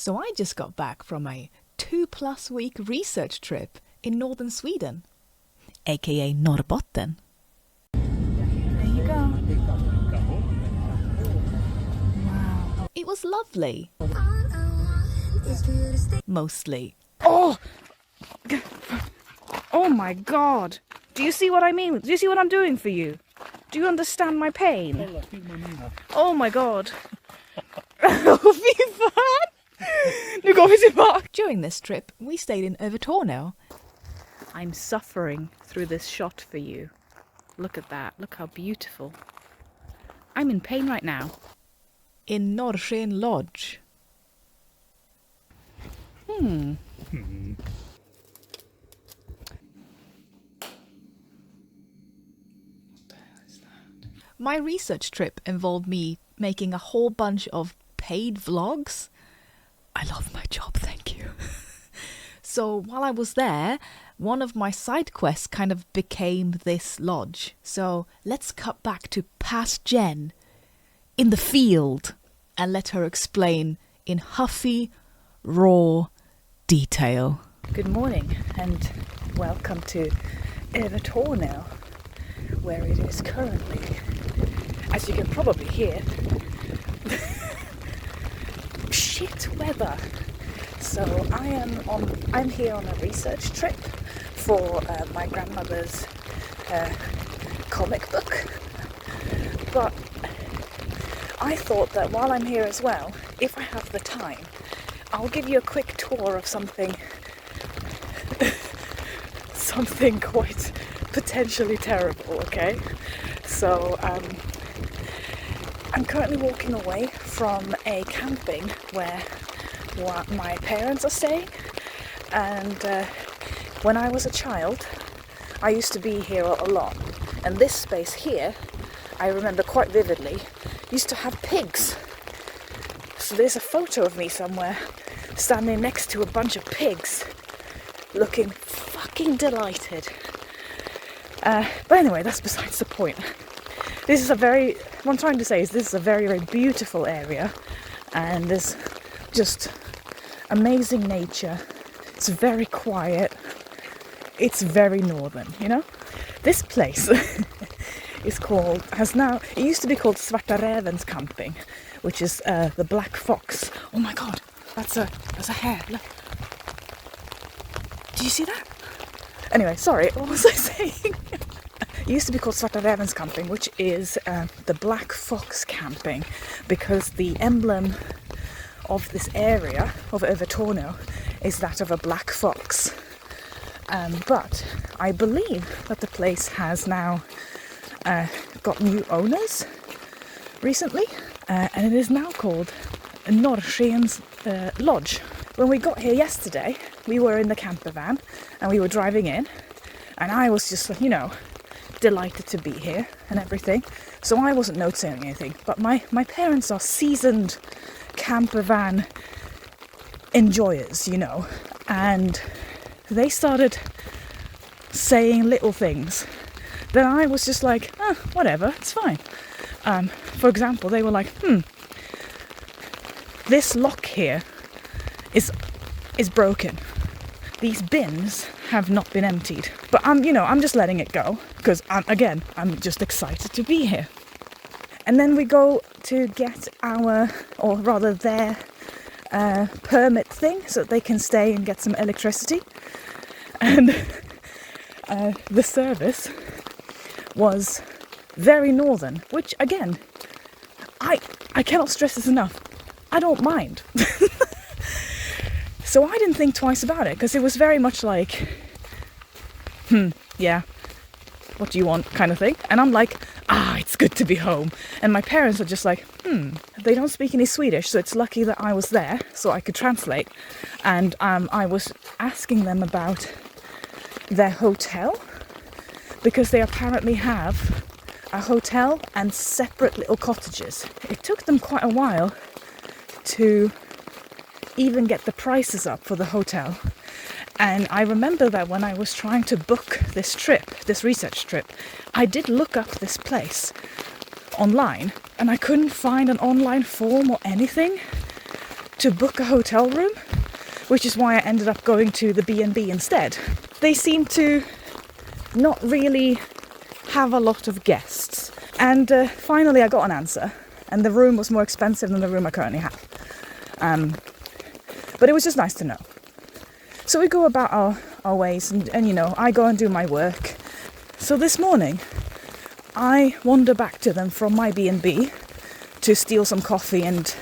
So I just got back from a 2+ week research trip in northern Sweden, aka Norrbotten. There you go. Wow. It was lovely. Mostly. Oh my god. Do you see what I mean? Do you see what I'm doing for you? Do you understand my pain? Oh my god. Fy fan! Nu går vi tillbaka. During this trip, we stayed in Övertorneå. I'm suffering through this shot for you. Look at that. Look how beautiful. I'm in pain right now. In Norrsken Lodge. My research trip involved me making a whole bunch of paid vlogs. I love my job, thank you. So while I was there, one of my side quests kind of became this lodge. So let's cut back to past Jen in the field and let her explain in huffy, raw detail. Good morning and welcome to Övertorneå, where it is currently, as you can probably hear, shit weather. So I'm here on a research trip for my grandmother's comic book. But I thought that while I'm here as well, if I have the time, I'll give you a quick tour of something quite potentially terrible, okay? So I'm currently walking away from a camping where my parents are staying, and when I was a child I used to be here a lot, and this space here I remember quite vividly used to have pigs. So there's a photo of me somewhere standing next to a bunch of pigs looking fucking delighted. But anyway, that's besides the point. What I'm trying to say is this is a very, very beautiful area, and there's just amazing nature. It's very quiet. It's very northern, you know? This place it used to be called Svarta Rävens camping, which is the Black Fox. Oh my god, that's a hare. Look. Do you see that? Anyway, sorry, what was I saying? It used to be called Svarta Rävens camping, which is the Black Fox camping, because the emblem of this area of Övertorneå is that of a black fox. But I believe that the place has now got new owners recently, and it is now called Norrsken's Lodge. When we got here yesterday, we were in the camper van and we were driving in, and I was just, delighted to be here and everything. So I wasn't noticing anything, but my parents are seasoned camper van enjoyers, and they started saying little things that I was just like, whatever, it's fine. For example, they were like, this lock here is broken. These bins have not been emptied. But I'm just letting it go, because I'm just excited to be here. And then we go to get their permit thing so that they can stay and get some electricity. And the service was very northern, which again, I cannot stress this enough. I don't mind. So I didn't think twice about it, because it was very much like, yeah, what do you want kind of thing. And I'm like, it's good to be home. And my parents are just like, they don't speak any Swedish, so it's lucky that I was there so I could translate. And I was asking them about their hotel, because they apparently have a hotel and separate little cottages. It took them quite a while to even get the prices up for the hotel. And I remember that when I was trying to book this research trip, I did look up this place online, and I couldn't find an online form or anything. to book a hotel room, which is why I ended up going to the B&B instead. They seem to not really have a lot of guests. And finally I got an answer, and the room was more expensive than the room I currently have. But it was just nice to know. So we go about our ways, and you know, I go and do my work. So this morning, I wander back to them from my B&B to steal some coffee and,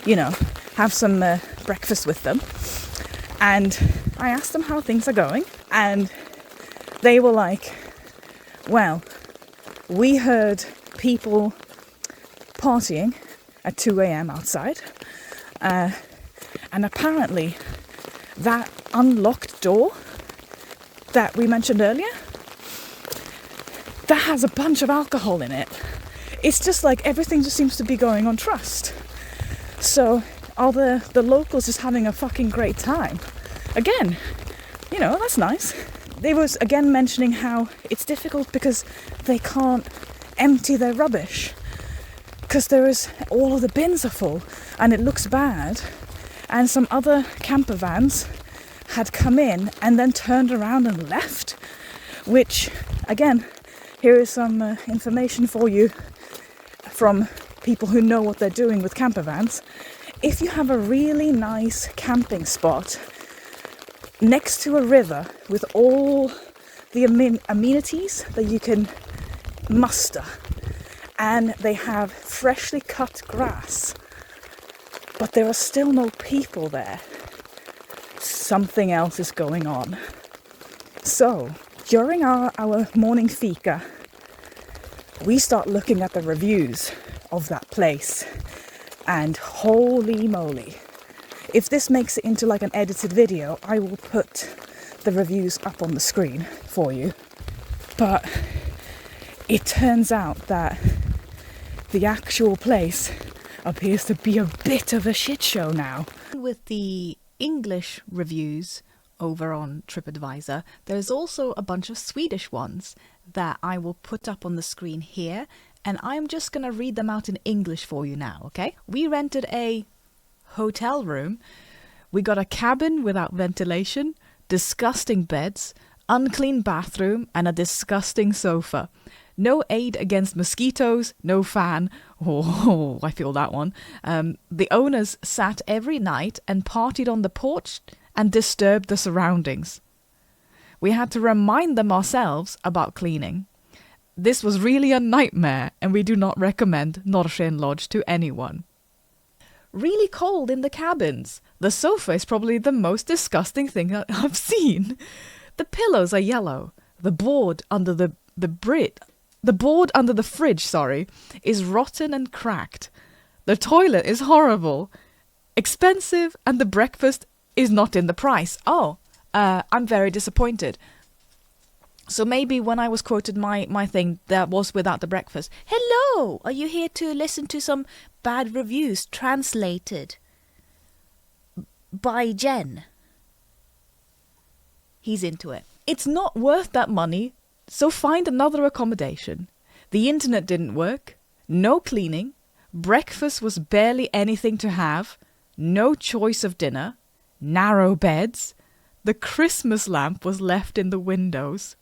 you know, have some breakfast with them. And I asked them how things are going, and they were like, well, we heard people partying at 2 a.m. outside, and apparently that unlocked door that we mentioned earlier, that has a bunch of alcohol in it. It's just like everything just seems to be going on trust. So are the locals just having a fucking great time? Again, you know, that's nice. They was again mentioning how it's difficult because they can't empty their rubbish because all of the bins are full and it looks bad. And some other camper vans had come in and then turned around and left, which, again, here is some information for you from people who know what they're doing with camper vans. If you have a really nice camping spot next to a river with all the amenities that you can muster, and they have freshly cut grass, but there are still no people there, something else is going on. So during our morning fika, we start looking at the reviews of that place, and holy moly, if this makes it into like an edited video, I will put the reviews up on the screen for you. But it turns out that the actual place appears to be a bit of a shit show now. With the English reviews over on Tripadvisor, there's also a bunch of Swedish ones that I will put up on the screen here, and I'm just gonna read them out in English for you now, okay? We rented a hotel room. We got a cabin without ventilation, disgusting beds, unclean bathroom, and a disgusting sofa. No aid against mosquitoes, no fan. Oh, I feel that one. The owners sat every night and partied on the porch and disturbed the surroundings. We had to remind them ourselves about cleaning. This was really a nightmare, and we do not recommend Norrsken Lodge to anyone. Really cold in the cabins. The sofa is probably the most disgusting thing I've seen. The pillows are yellow. The board under the fridge, is rotten and cracked. The toilet is horrible, expensive, and the breakfast is not in the price. I'm very disappointed. So maybe when I was quoted my thing, that was without the breakfast. Hello! Are you here to listen to some bad reviews translated by Jen? He's into it. It's not worth that money, so find another accommodation. The internet didn't work, no cleaning, breakfast was barely anything to have, no choice of dinner, narrow beds, the Christmas lamp was left in the windows.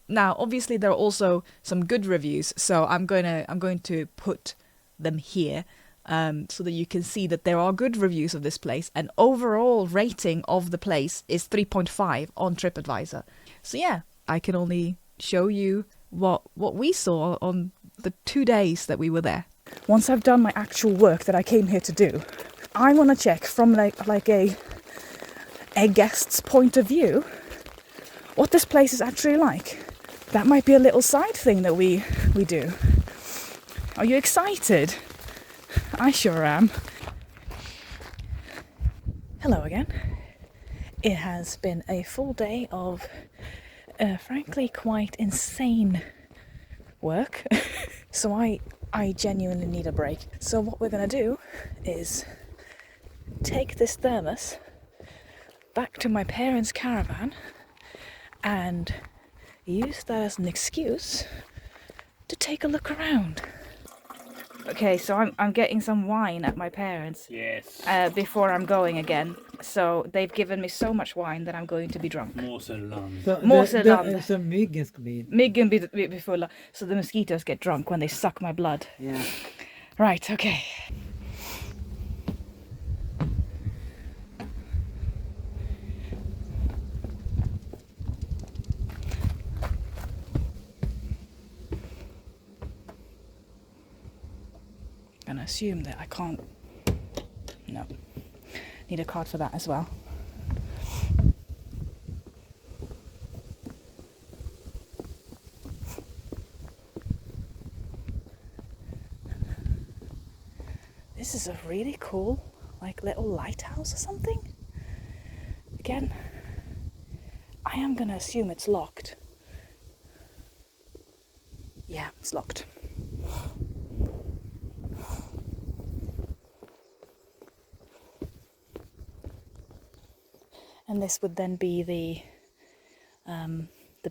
Now, obviously, there are also some good reviews, so I'm going to put them here so that you can see that there are good reviews of this place. And overall rating of the place is 3.5 on Tripadvisor. So yeah, I can only show you what we saw on the 2 days that we were there. Once I've done my actual work that I came here to do, I want to check from like a guest's point of view what this place is actually like. That might be a little side thing that we do. Are you excited? I sure am. Hello again. It has been a full day of frankly quite insane work. So I genuinely need a break. So what we're going to do is take this thermos back to my parents' caravan and use that as an excuse to take a look around. Okay, so I'm getting some wine at my parents'. Yes. Before I'm going again. So they've given me so much wine that I'm going to be drunk. Moserland. Moserland. Så myggen ska bli... Myggen blir fulla. So the mosquitoes get drunk when they suck my blood. Yeah. Right, okay. I'm gonna assume that I can't... No. Need a card for that as well. This is a really cool, like, little lighthouse or something. Again, I am gonna assume it's locked. Yeah, it's locked. And this would then be the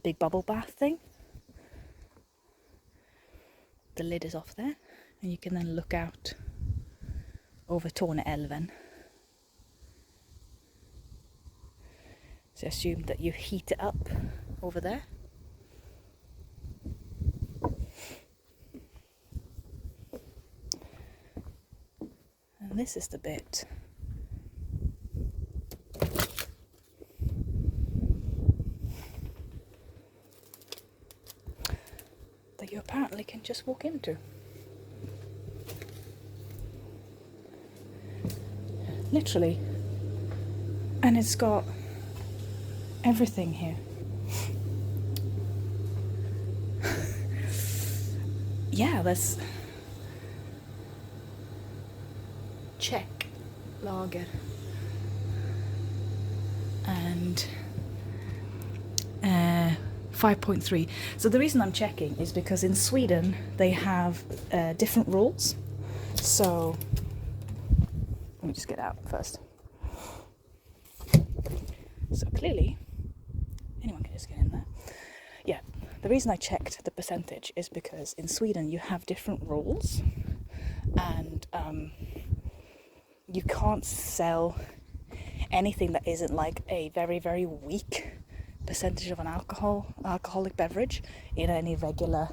big bubble bath thing. The lid is off there, and you can then look out over Övertorneå. So I assume that you heat it up over there. And this is the bit that you apparently can just walk into. Literally. And it's got everything here. Yeah, let's check lager. And 5.3. So the reason I'm checking is because in Sweden they have different rules. So let me just get out first. So clearly, anyone can just get in there. Yeah, the reason I checked the percentage is because in Sweden you have different rules, and you can't sell anything that isn't like a very, very weak percentage of an alcoholic beverage in any regular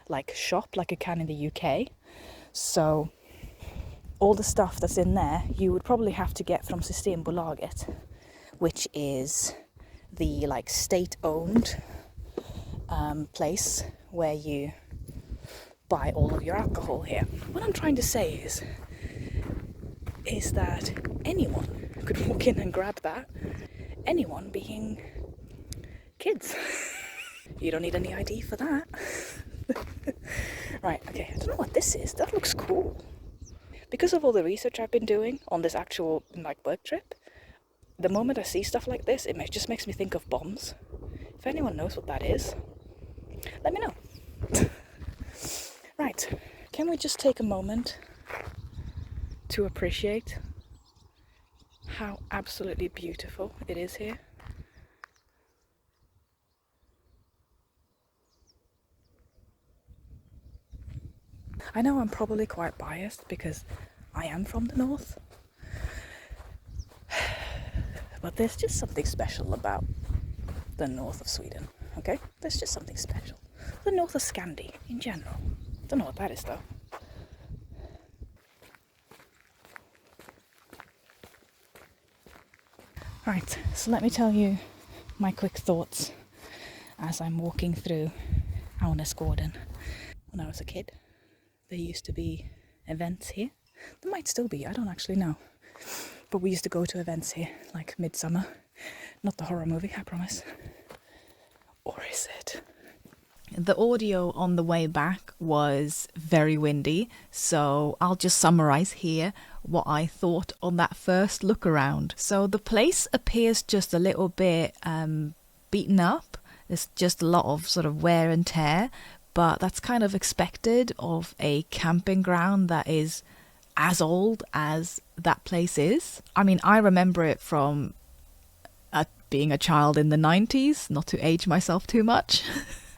like shop like you can in the UK. So all the stuff that's in there you would probably have to get from Systembolaget, which is the like state-owned place where you buy all of your alcohol here. What I'm trying to say is that anyone could walk in and grab that. Anyone being kids. You don't need any ID for that. Right, okay, I don't know what this is. That looks cool. Because of all the research I've been doing on this actual like work trip, the moment I see stuff like this, it just makes me think of bombs. If anyone knows what that is, let me know. Right, can we just take a moment to appreciate how absolutely beautiful it is here? I know I'm probably quite biased because I am from the north, but there's just something special about the north of Sweden, okay? There's just something special. The north of Scandi in general. Don't know what that is though. Right, so let me tell you my quick thoughts as I'm walking through Norrsken. When I was a kid, there used to be events here. There might still be, I don't actually know. But we used to go to events here, like Midsummer. Not the horror movie, I promise. Or is it? The audio on the way back was very windy, so I'll just summarize here what I thought on that first look around. So the place appears just a little bit beaten up. There's just a lot of sort of wear and tear, but that's kind of expected of a camping ground that is as old as that place is. I mean, I remember it from being a child in the 90s, not to age myself too much.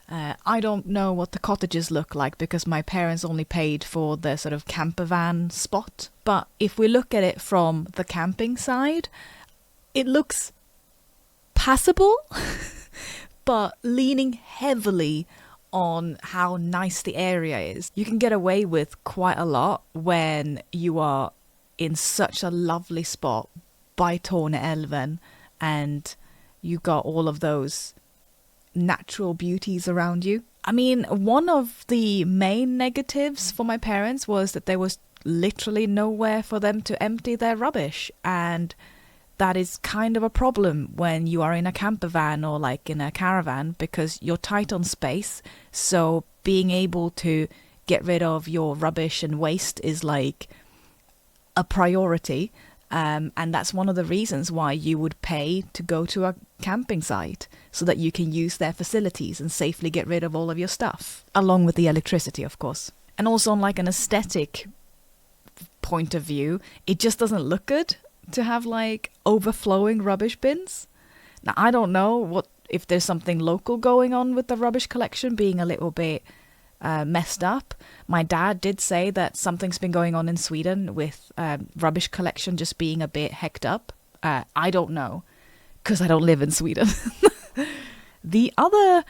I don't know what the cottages look like because my parents only paid for the sort of camper van spot. But if we look at it from the camping side, it looks passable, but leaning heavily on how nice the area is. You can get away with quite a lot when you are in such a lovely spot by Torneälven and you got all of those natural beauties around you. I mean, one of the main negatives for my parents was that there was literally nowhere for them to empty their rubbish, and that is kind of a problem when you are in a camper van or like in a caravan because you're tight on space. So being able to get rid of your rubbish and waste is like a priority. And that's one of the reasons why you would pay to go to a camping site, so that you can use their facilities and safely get rid of all of your stuff, along with the electricity, of course. And also on like an aesthetic point of view, it just doesn't look good to have like overflowing rubbish bins. Now, I don't know if there's something local going on with the rubbish collection being a little bit messed up. My dad did say that something's been going on in Sweden with rubbish collection just being a bit hecked up. I don't know, because I don't live in Sweden. The other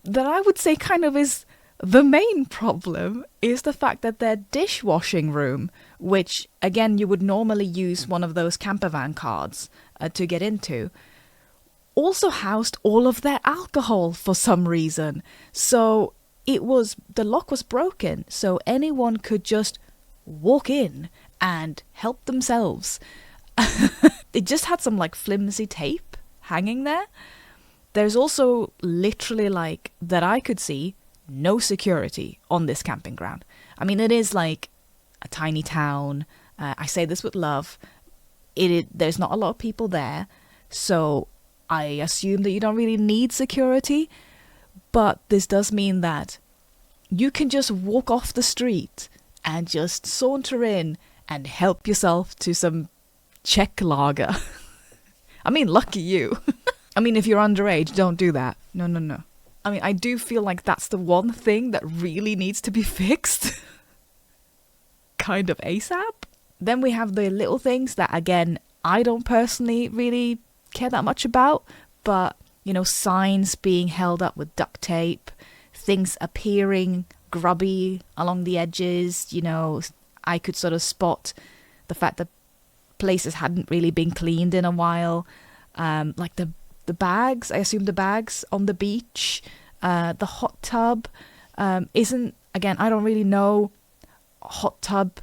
that I would say kind of is the main problem is the fact that their dishwashing room, which again you would normally use one of those camper van cards to get into, also housed all of their alcohol for some reason. So the lock was broken, so anyone could just walk in and help themselves. It just had some like flimsy tape hanging there. There's also literally like, that I could see, no security on this camping ground. I mean, it is like a tiny town. I say this with love. There's not a lot of people there, so I assume that you don't really need security. But this does mean that you can just walk off the street and just saunter in and help yourself to some Czech lager. I mean, lucky you. I mean, if you're underage, don't do that. No. I mean, I do feel like that's the one thing that really needs to be fixed. Kind of ASAP. Then we have the little things that, again, I don't personally really care that much about. But, you know, signs being held up with duct tape, things appearing grubby along the edges. You know, I could sort of spot the fact that places hadn't really been cleaned in a while. Like the bags, I assume the bags on the beach, the hot tub isn't, again, I don't really know hot tub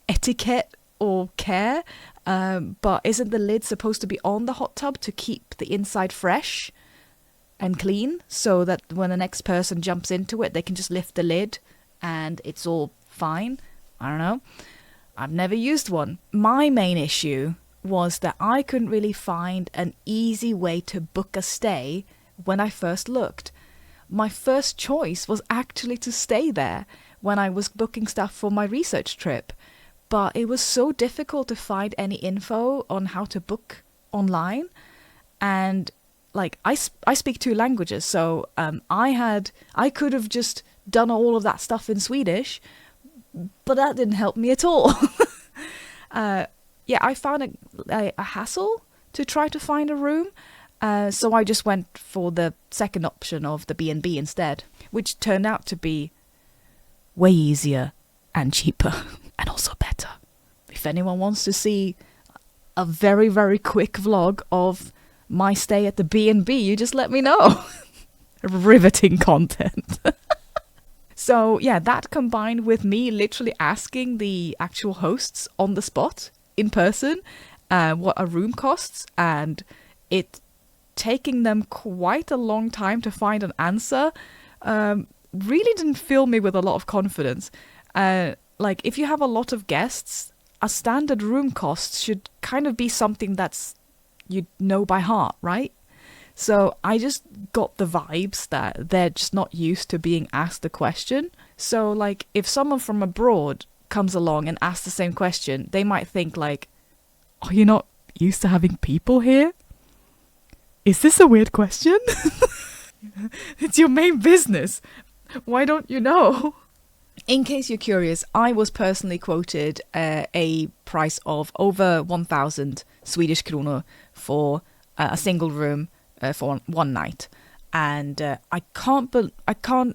etiquette or care, but isn't the lid supposed to be on the hot tub to keep the inside fresh and clean, so that when the next person jumps into it, they can just lift the lid and it's all fine? I don't know. I've never used one. My main issue was that I couldn't really find an easy way to book a stay when I first looked. My first choice was actually to stay there when I was booking stuff for my research trip, but it was so difficult to find any info on how to book online. And like, I speak 2 languages, so I could have just done all of that stuff in Swedish, but that didn't help me at all. Yeah, I found a hassle to try to find a room, so I just went for the second option of the B&B instead, which turned out to be way easier and cheaper, and also better. If anyone wants to see a very, very quick vlog of my stay at the B&B, you just let me know. Riveting content. So yeah, that combined with me literally asking the actual hosts on the spot in person what a room costs, and it taking them quite a long time to find an answer, really didn't fill me with a lot of confidence. Like, if you have a lot of guests, a standard room cost should kind of be something that's you know by heart, right? So I just got the vibes that they're just not used to being asked the question. So like, if someone from abroad comes along and asks the same question, they might think like, are you not used to having people here? Is this a weird question? It's your main business. Why don't you know? In case you're curious, I was personally quoted a price of over 1,000 Swedish kronor for a single room for one night. And I can't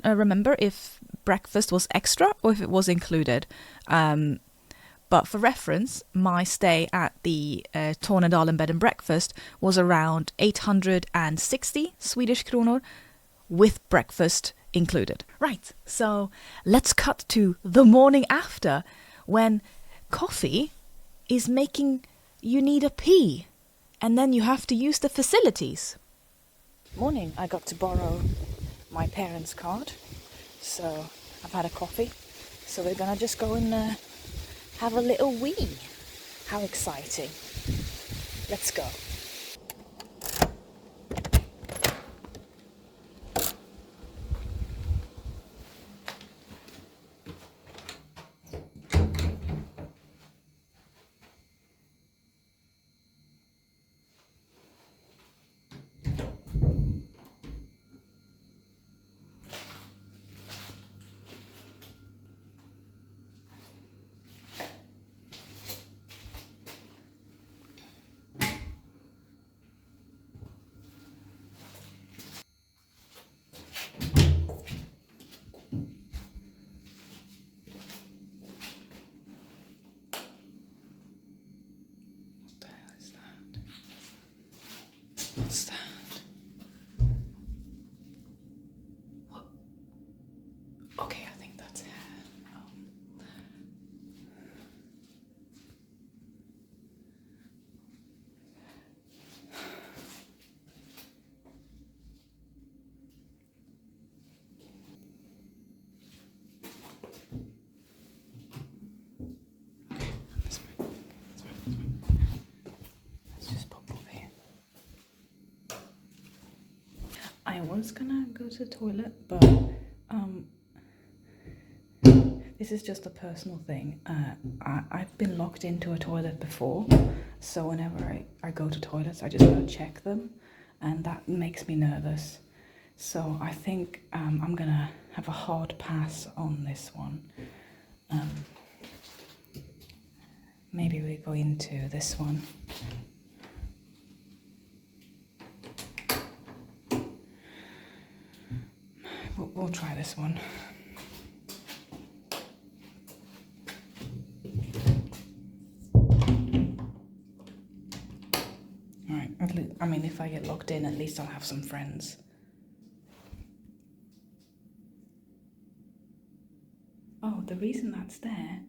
remember if breakfast was extra or if it was included. But for reference, my stay at the Tornedalen bed and breakfast was around 860 Swedish kronor with breakfast included. Right, so let's cut to the morning after when coffee is making you need a pee and then you have to use the facilities. Morning, I got to borrow my parents' card, so I've had a coffee, so we're gonna just go and have a little wee. How exciting. Let's go. What's that? What? Okay, I think that's hair. Let's just pop over here. I was gonna go to the toilet, but this is just a personal thing. I've been locked into a toilet before, so whenever I go to toilets, I just gotta check them, and that makes me nervous. So I think I'm gonna have a hard pass on this one. Maybe we go into this one. We'll try this one. Alright, I mean, if I get locked in, at least I'll have some friends. Oh, the reason that's there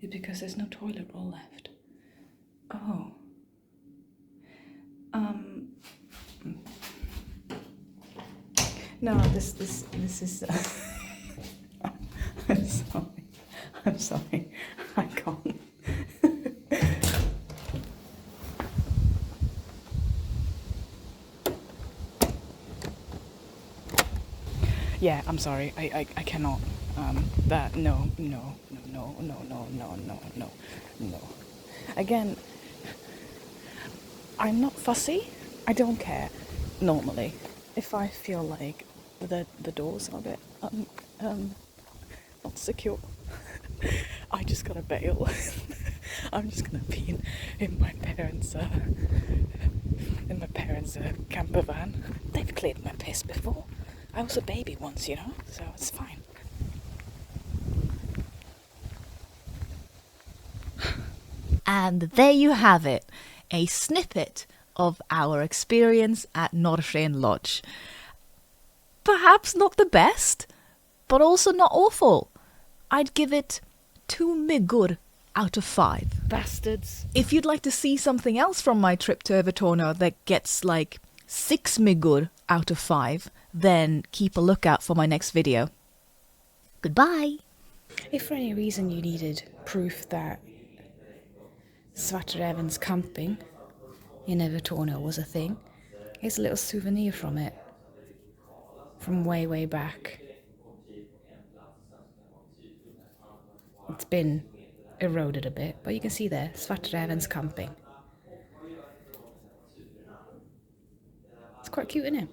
is because there's no toilet roll left. Oh. No, this is. I'm sorry. I can't. Yeah, I'm sorry. I cannot. No. Again, I'm not fussy. I don't care. Normally, if I feel like the doors are a bit not secure, I just gotta bail. I'm just gonna be in my parents' camper van. They've cleared my piss before. I was a baby once, you know, so it's fine. And there you have it, a snippet of our experience at Norrsken Lodge. Perhaps not the best, but also not awful. I'd give it 2 myggor out of 5. Bastards. If you'd like to see something else from my trip to Övertorneå that gets like 6 myggor out of 5, then keep a lookout for my next video. Goodbye! If for any reason you needed proof that Svarträven's camping in Övertorneå was a thing, here's a little souvenir from it. From way back. It's been eroded a bit, but you can see there, Svarträven's camping. It's quite cute, isn't it?